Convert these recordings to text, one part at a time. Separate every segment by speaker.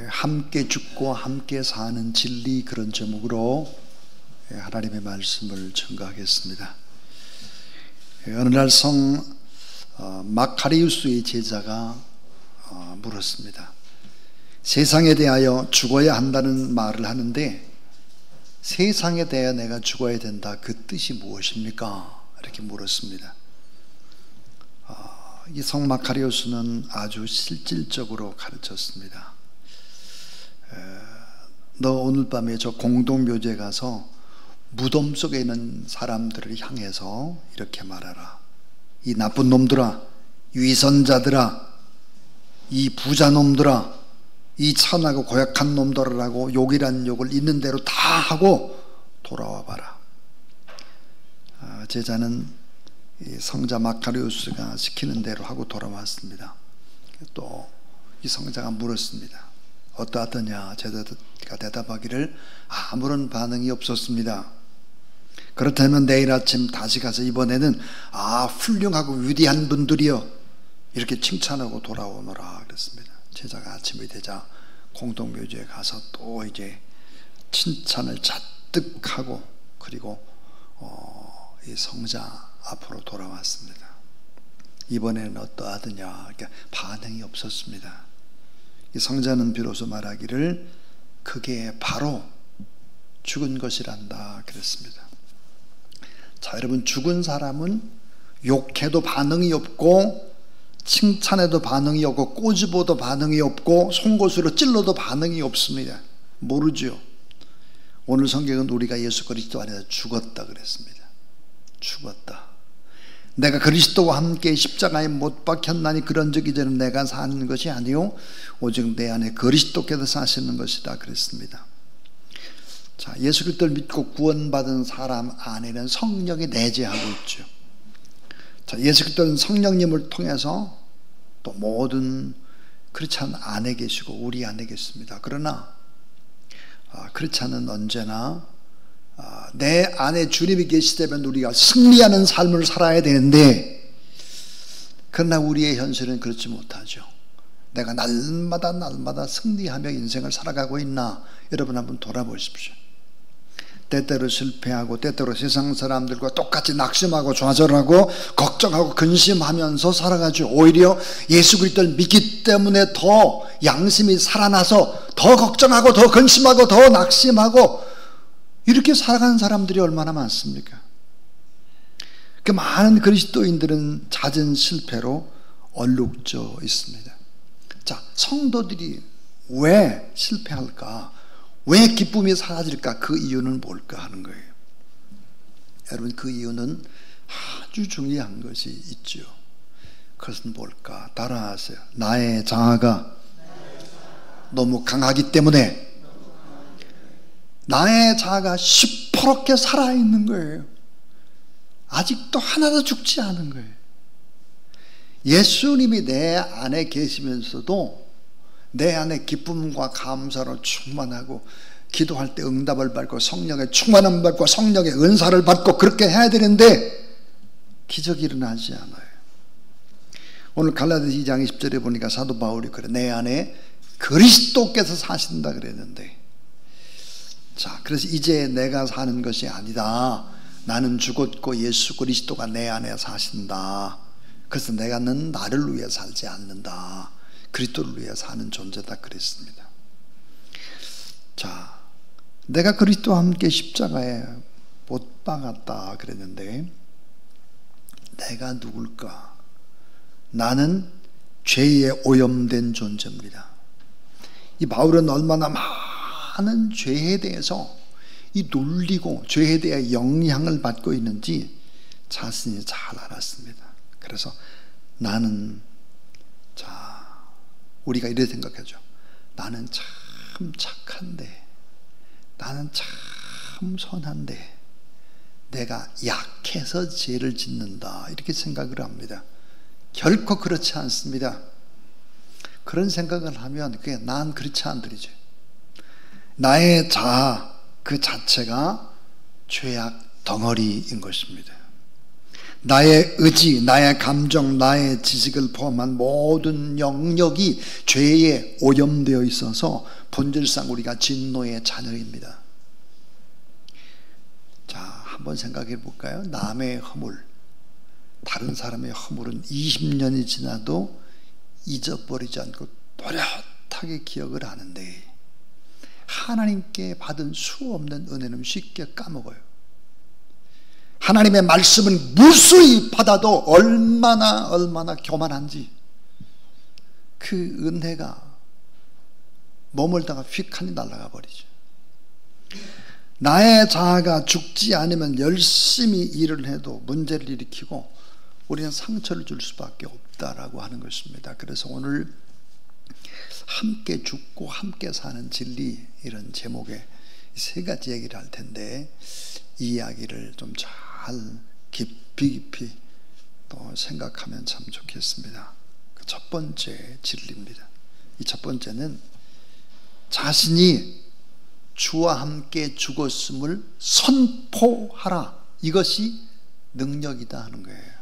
Speaker 1: 함께 죽고 함께 사는 진리, 그런 제목으로 하나님의 말씀을 증거하겠습니다. 어느 날 성 마카리우스의 제자가 물었습니다. 세상에 대하여 죽어야 한다는 말을 하는데 세상에 대하여 내가 죽어야 된다, 그 뜻이 무엇입니까? 이렇게 물었습니다. 이 성 마카리우스는 아주 실질적으로 가르쳤습니다. 너 오늘 밤에 저 공동묘지에 가서 무덤 속에 있는 사람들을 향해서 이렇게 말하라. 이 나쁜 놈들아, 위선자들아, 이 부자놈들아, 이 천하고 고약한 놈들이라고 욕이란 욕을 있는 대로 다 하고 돌아와 봐라. 제자는 이 성자 마카리우스가 시키는 대로 하고 돌아왔습니다. 또 이 성자가 물었습니다. 어떠하더냐? 제자가 대답하기를 아무런 반응이 없었습니다. 그렇다면 내일 아침 다시 가서 이번에는 훌륭하고 위대한 분들이여 이렇게 칭찬하고 돌아오너라 그랬습니다. 제자가 아침이 되자 공동묘지에 가서 또 이제 칭찬을 잔뜩 하고 그리고 이 성자 앞으로 돌아왔습니다. 이번에는 어떠하더냐? 그러니까 반응이 없었습니다. 이 성자는 비로소 말하기를 그게 바로 죽은 것이란다 그랬습니다. 자, 여러분, 죽은 사람은 욕해도 반응이 없고 칭찬해도 반응이 없고 꼬집어도 반응이 없고 송곳으로 찔러도 반응이 없습니다. 모르죠. 오늘 성경은 우리가 예수 그리스도 안에서 죽었다 그랬습니다. 죽었다. 내가 그리스도와 함께 십자가에 못 박혔나니 그런즉 이제는 내가 사는 것이 아니요 오직 내 안에 그리스도께서 사시는 것이다 그랬습니다. 자, 예수 그리스도를 믿고 구원받은 사람 안에는 성령이 내재하고 있죠. 자, 예수 그리스도는 성령님을 통해서 또 모든 크리스찬 안에 계시고 우리 안에 계십니다. 그러나 크리스찬은 언제나 내 안에 주님이 계시다면 우리가 승리하는 삶을 살아야 되는데, 그러나 우리의 현실은 그렇지 못하죠. 내가 날마다 승리하며 인생을 살아가고 있나? 여러분 한번 돌아보십시오. 때때로 실패하고 때때로 세상 사람들과 똑같이 낙심하고 좌절하고 걱정하고 근심하면서 살아가죠. 오히려 예수 그리스도를 믿기 때문에 더 양심이 살아나서 더 걱정하고 더 근심하고 더 낙심하고 이렇게 살아가는 사람들이 얼마나 많습니까? 그 많은 그리스도인들은 잦은 실패로 얼룩져 있습니다. 자, 성도들이 왜 실패할까? 왜 기쁨이 사라질까? 그 이유는 뭘까 하는 거예요. 여러분, 그 이유는 아주 중요한 것이 있죠. 그것은 뭘까? 따라하세요. 나의 자아가 너무 강하기 때문에 나의 자아가 시퍼렇게 살아있는 거예요. 아직도 하나도 죽지 않은 거예요. 예수님이 내 안에 계시면서도 내 안에 기쁨과 감사로 충만하고 기도할 때 응답을 받고 성령의 충만함을 받고 성령의 은사를 받고 그렇게 해야 되는데 기적이 일어나지 않아요. 오늘 갈라디아서 2장 20절에 보니까 사도 바울이 그래, 내 안에 그리스도께서 사신다 그랬는데, 자, 그래서 이제 내가 사는 것이 아니다. 나는 죽었고 예수 그리스도가 내 안에 사신다. 그래서 내가는 나를 위해 살지 않는다. 그리스도를 위해 사는 존재다 그랬습니다. 자, 내가 그리스도와 함께 십자가에 못 박았다 그랬는데 내가 누굴까? 나는 죄에 오염된 존재입니다. 이 바울은 얼마나 많은 죄에 대해서 이 놀리고 죄에 대해 영향을 받고 있는지 자신이 잘 알았습니다. 그래서 나는, 자, 우리가 이렇게 생각하죠. 나는 참 착한데, 나는 참 선한데 내가 약해서 죄를 짓는다, 이렇게 생각을 합니다. 결코 그렇지 않습니다. 그런 생각을 하면 그게 난 그렇지 않들이죠. 나의 자아 그 자체가 죄악 덩어리인 것입니다. 나의 의지, 나의 감정, 나의 지식을 포함한 모든 영역이 죄에 오염되어 있어서 본질상 우리가 진노의 자녀입니다. 자, 한번 생각해 볼까요? 남의 허물, 다른 사람의 허물은 20년이 지나도 잊어버리지 않고 또렷하게 기억을 하는데 하나님께 받은 수 없는 은혜는 쉽게 까먹어요. 하나님의 말씀을 무수히 받아도 얼마나 교만한지 그 은혜가 머물다가 휙하니 날아가 버리죠. 나의 자아가 죽지 않으면 열심히 일을 해도 문제를 일으키고 우리는 상처를 줄 수밖에 없다라고 하는 것입니다. 그래서 오늘 함께 죽고 함께 사는 진리, 이런 제목의 세 가지 얘기를 할 텐데 이 이야기를 좀 잘 깊이 또 생각하면 참 좋겠습니다. 그 첫 번째 진리입니다. 이 첫 번째는 자신이 주와 함께 죽었음을 선포하라. 이것이 능력이다 하는 거예요.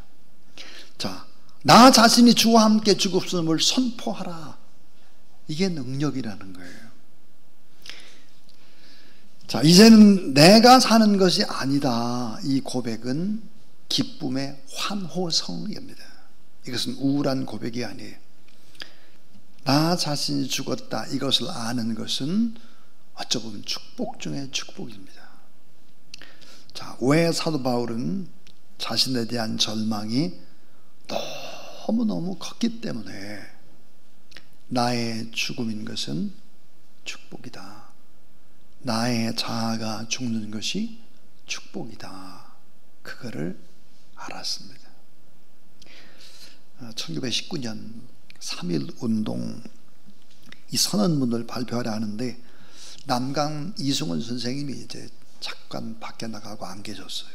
Speaker 1: 자, 나 자신이 주와 함께 죽었음을 선포하라. 이게 능력이라는 거예요. 자, 이제는 내가 사는 것이 아니다. 이 고백은 기쁨의 환호성입니다. 이것은 우울한 고백이 아니에요. 나 자신이 죽었다. 이것을 아는 것은 어쩌면 축복 중에 축복입니다. 자, 왜 사도 바울은 자신에 대한 절망이 너무너무 컸기 때문에 나의 죽음인 것은 축복이다. 나의 자아가 죽는 것이 축복이다. 그거를 알았습니다. 1919년 3.1운동 이 선언문을 발표하려 하는데 남강 이승훈 선생님이 이제 잠깐 밖에 나가고 안 계셨어요.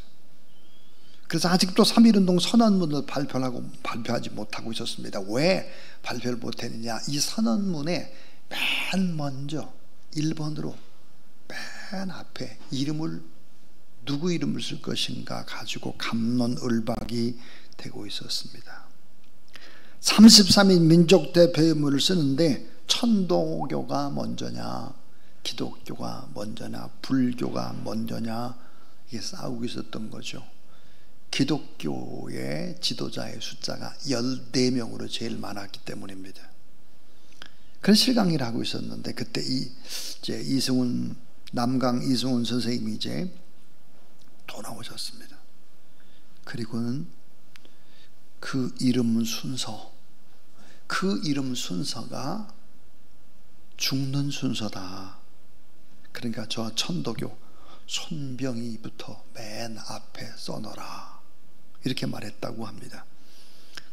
Speaker 1: 그래서 아직도 3.1운동 선언문을 발표하지 못하고 있었습니다. 왜 발표를 못했느냐? 이 선언문에 맨 먼저 1번으로 맨 앞에 누구 이름을 쓸 것인가 가지고 갑론을박이 되고 있었습니다. 33인 민족 대표문을 쓰는데 천도교가 먼저냐, 기독교가 먼저냐, 불교가 먼저냐, 이게 싸우고 있었던 거죠. 기독교의 지도자의 숫자가 14명으로 제일 많았기 때문입니다. 그런 실강의를 하고 있었는데 그때 이제 남강 이승훈 선생님이 이제 돌아오셨습니다. 그리고는 그 이름 순서가 죽는 순서다. 그러니까 저 천도교 손병희부터 맨 앞에 써놓으라. 이렇게 말했다고 합니다.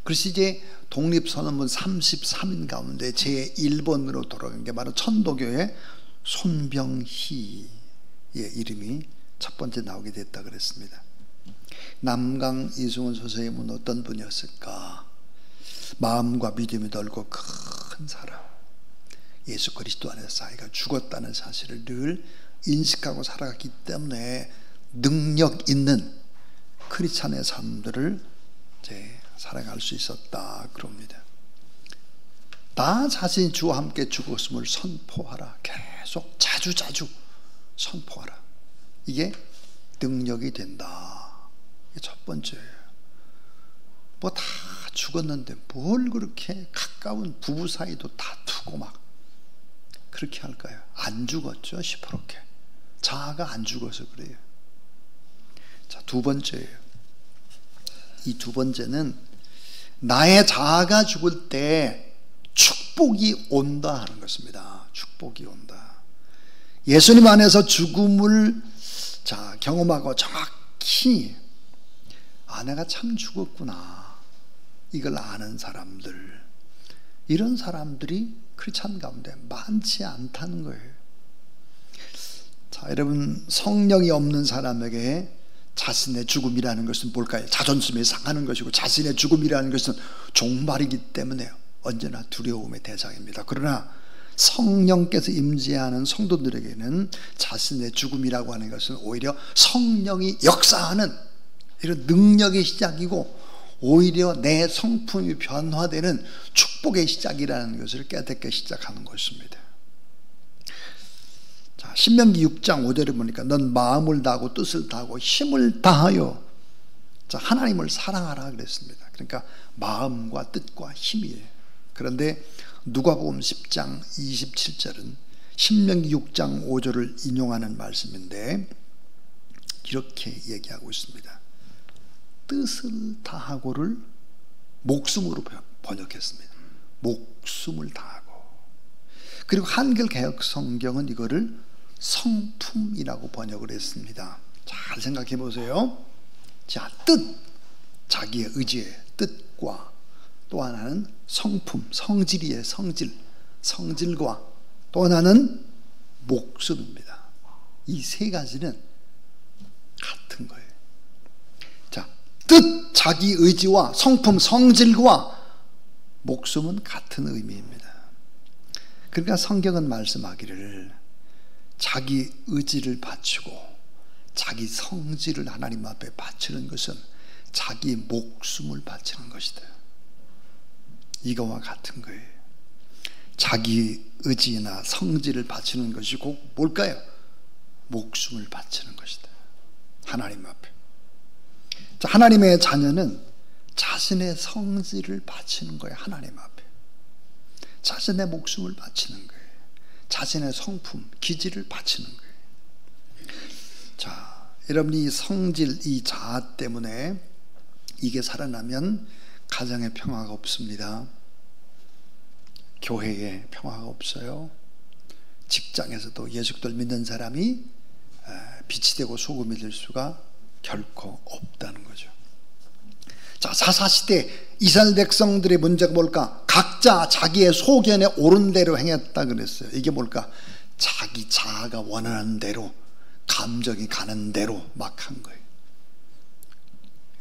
Speaker 1: 그래서 이제 독립선언문 33인 가운데 제1번으로 돌아간 게 바로 천도교의 손병희의 이름이 첫 번째 나오게 됐다 그랬습니다. 남강 이승훈 선생님은 어떤 분이었을까? 마음과 믿음이 넓고 큰 사람, 예수 그리스도 안에서 자기가 죽었다는 사실을 늘 인식하고 살아갔기 때문에 능력 있는 크리스찬의 삶들을 이제 살아갈 수 있었다 그럽니다. 나 자신이 주와 함께 죽었음을 선포하라. 계속 자주 선포하라. 이게 능력이 된다. 이게 첫 번째예요. 뭐 다 죽었는데 뭘 그렇게 가까운 부부 사이도 다투고 막 그렇게 할까요? 안 죽었죠. 시퍼렇게 자아가 안 죽어서 그래요. 자, 두 번째예요. 이 두 번째는 나의 자아가 죽을 때 축복이 온다 하는 것입니다. 축복이 온다. 예수님 안에서 죽음을 경험하고 정확히 내가 참 죽었구나 이걸 아는 사람들, 이런 사람들이 크리스찬 가운데 많지 않다는 거예요. 자, 여러분, 성령이 없는 사람에게 자신의 죽음이라는 것은 뭘까요? 자존심이 상하는 것이고 자신의 죽음이라는 것은 종말이기 때문에 언제나 두려움의 대상입니다. 그러나 성령께서 임재하는 성도들에게는 자신의 죽음이라고 하는 것은 오히려 성령이 역사하는 이런 능력의 시작이고 오히려 내 성품이 변화되는 축복의 시작이라는 것을 깨닫게 시작하는 것입니다. 자, 신명기 6장 5절에 보니까 넌 마음을 다하고 뜻을 다하고 힘을 다하여 자, 하나님을 사랑하라 그랬습니다. 그러니까 마음과 뜻과 힘이에요. 그런데 누가복음 10장 27절은 신명기 6장 5절을 인용하는 말씀인데 이렇게 얘기하고 있습니다. 뜻을 다하고를 목숨으로 번역했습니다. 목숨을 다하고. 그리고 한글 개역 성경은 이거를 성품이라고 번역을 했습니다. 잘 생각해 보세요. 자, 뜻, 자기의 의지의 뜻과 또 하나는 성품, 성질이에요. 성질과 또 하나는 목숨입니다. 이 세 가지는 같은 거예요. 자, 뜻, 자기 의지와 성품, 성질과 목숨은 같은 의미입니다. 그러니까 성경은 말씀하기를 자기 의지를 바치고 자기 성질을 하나님 앞에 바치는 것은 자기 목숨을 바치는 것이다. 이거와 같은 거예요. 자기 의지나 성질을 바치는 것이 꼭 뭘까요? 목숨을 바치는 것이다. 하나님 앞에. 자, 하나님의 자녀는 자신의 성질을 바치는 거예요. 하나님 앞에. 자신의 목숨을 바치는 거예요. 자신의 성품, 기질을 바치는 거예요. 자, 여러분이 성질, 이 자아 때문에 이게 살아나면 가정에 평화가 없습니다. 교회에 평화가 없어요. 직장에서도 예수를 믿는 사람이 빛이 되고 소금이 될 수가 결코 없다는 거죠. 자, 사사시대 이스라엘 백성들의 문제가 뭘까? 각자 자기의 소견에 옳은 대로 행했다 그랬어요. 이게 뭘까? 자기 자아가 원하는 대로, 감정이 가는 대로 막 한 거예요.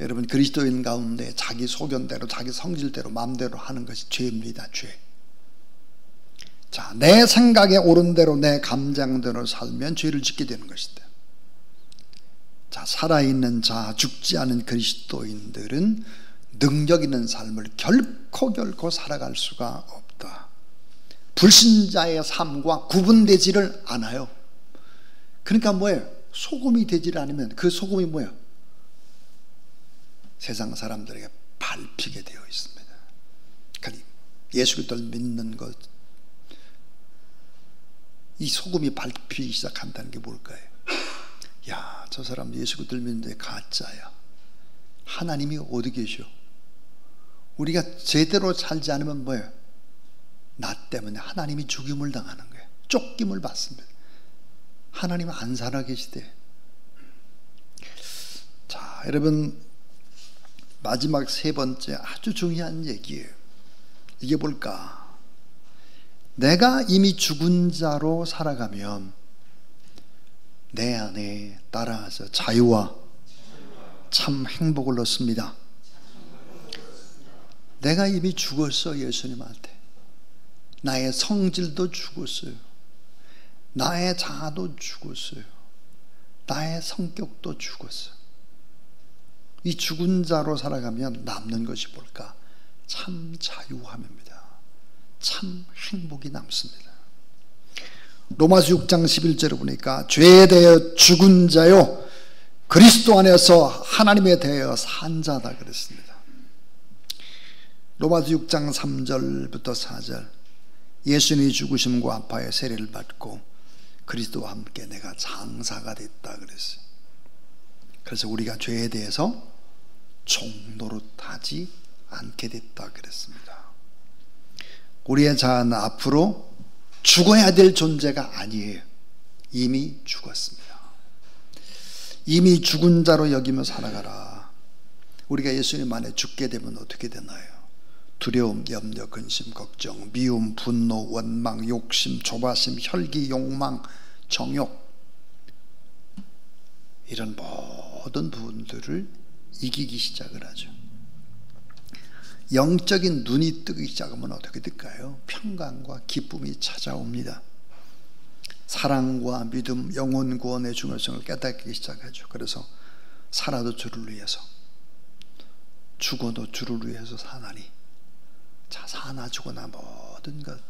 Speaker 1: 여러분, 그리스도인 가운데 자기 소견대로, 자기 성질대로, 마음대로 하는 것이 죄입니다. 죄. 자, 내 생각에 옳은 대로, 내 감정대로 살면 죄를 짓게 되는 것이다. 자, 살아있는 자, 죽지 않은 그리스도인들은 능력 있는 삶을 결코 살아갈 수가 없다. 불신자의 삶과 구분되지를 않아요. 그러니까 뭐예요? 소금이 되지를 않으면 그 소금이 뭐예요? 세상 사람들에게 밟히게 되어 있습니다. 그러니까 예수 그리스도를 믿는 것, 이 소금이 밟히기 시작한다는 게 뭘까요? 야, 저 사람 예수 그리스도를 믿는데 가짜야. 하나님이 어디 계셔? 우리가 제대로 살지 않으면 뭐예요? 나 때문에 하나님이 죽임을 당하는 거예요. 쫓김을 받습니다. 하나님은 안 살아계시대. 자, 여러분, 마지막 세 번째 아주 중요한 얘기예요. 이게 뭘까? 내가 이미 죽은 자로 살아가면 내 안에 따라서 자유와 참 행복을 얻습니다. 내가 이미 죽었어. 예수님한테. 나의 성질도 죽었어요. 나의 자아도 죽었어요. 나의 성격도 죽었어요. 이 죽은 자로 살아가면 남는 것이 뭘까? 참 자유함입니다. 참 행복이 남습니다. 로마서 6장 11절에 보니까 죄에 대해 죽은 자요 그리스도 안에서 하나님에 대하여 산 자다 그랬습니다. 로마서 6장 3절부터 4절 예수님이 죽으심과 아파의 세례를 받고 그리스도와 함께 내가 장사가 됐다 그랬어요. 그래서 우리가 죄에 대해서 종노릇하지 않게 됐다 그랬습니다. 우리의 자아는 앞으로 죽어야 될 존재가 아니에요. 이미 죽었습니다. 이미 죽은 자로 여기며 살아가라. 우리가 예수님 안에 죽게 되면 어떻게 되나요? 두려움, 염려, 근심, 걱정, 미움, 분노, 원망, 욕심, 조바심, 혈기, 욕망, 정욕, 이런 모든 부분들을 이기기 시작을 하죠. 영적인 눈이 뜨기 시작하면 어떻게 될까요? 평강과 기쁨이 찾아옵니다. 사랑과 믿음, 영혼 구원의 중요성을 깨닫기 시작하죠. 그래서 살아도 주를 위해서, 죽어도 주를 위해서 사나니. 자, 사나 죽어나 모든 것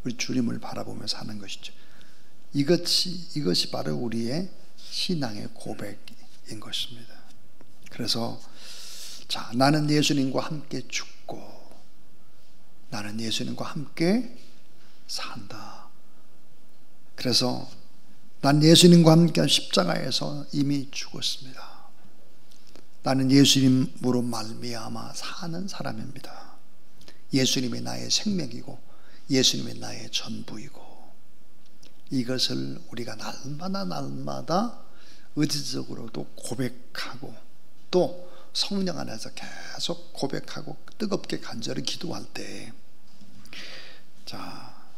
Speaker 1: 우리 주님을 바라보며 사는 것이죠. 이것이 바로 우리의 신앙의 고백인 것입니다. 그래서 자, 나는 예수님과 함께 죽고 나는 예수님과 함께 산다. 그래서 난 예수님과 함께 십자가에서 이미 죽었습니다. 나는 예수님으로 말미암아 사는 사람입니다. 예수님이 나의 생명이고 예수님이 나의 전부이고, 이것을 우리가 날마다 의지적으로도 고백하고 또 성령 안에서 계속 고백하고 뜨겁게 간절히 기도할 때, 자,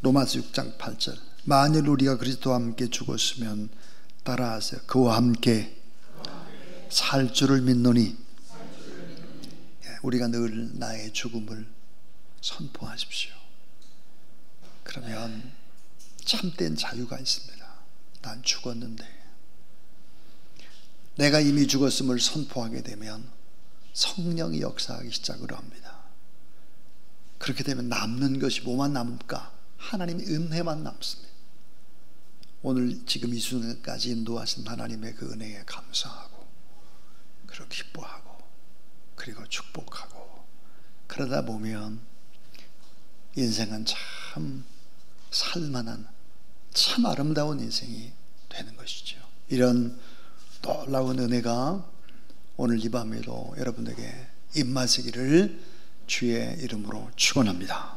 Speaker 1: 로마서 6장 8절, 만일 우리가 그리스도와 함께 죽었으면 따라하세요. 그와 함께 살 줄을 믿노니. 우리가 늘 나의 죽음을 선포하십시오. 그러면 참된 자유가 있습니다. 난 죽었는데, 내가 이미 죽었음을 선포하게 되면 성령이 역사하기 시작을 합니다. 그렇게 되면 남는 것이 뭐만 남을까? 하나님의 은혜만 남습니다. 오늘 지금 이 순간까지 인도하신 하나님의 그 은혜에 감사하고, 그리고 기뻐하고, 그리고 축복하고, 그러다 보면 인생은 참 살만한, 참 아름다운 인생이 되는 것이죠. 이런 놀라운 은혜가 오늘 이 밤에도 여러분에게 임하시기를 주의 이름으로 축원합니다.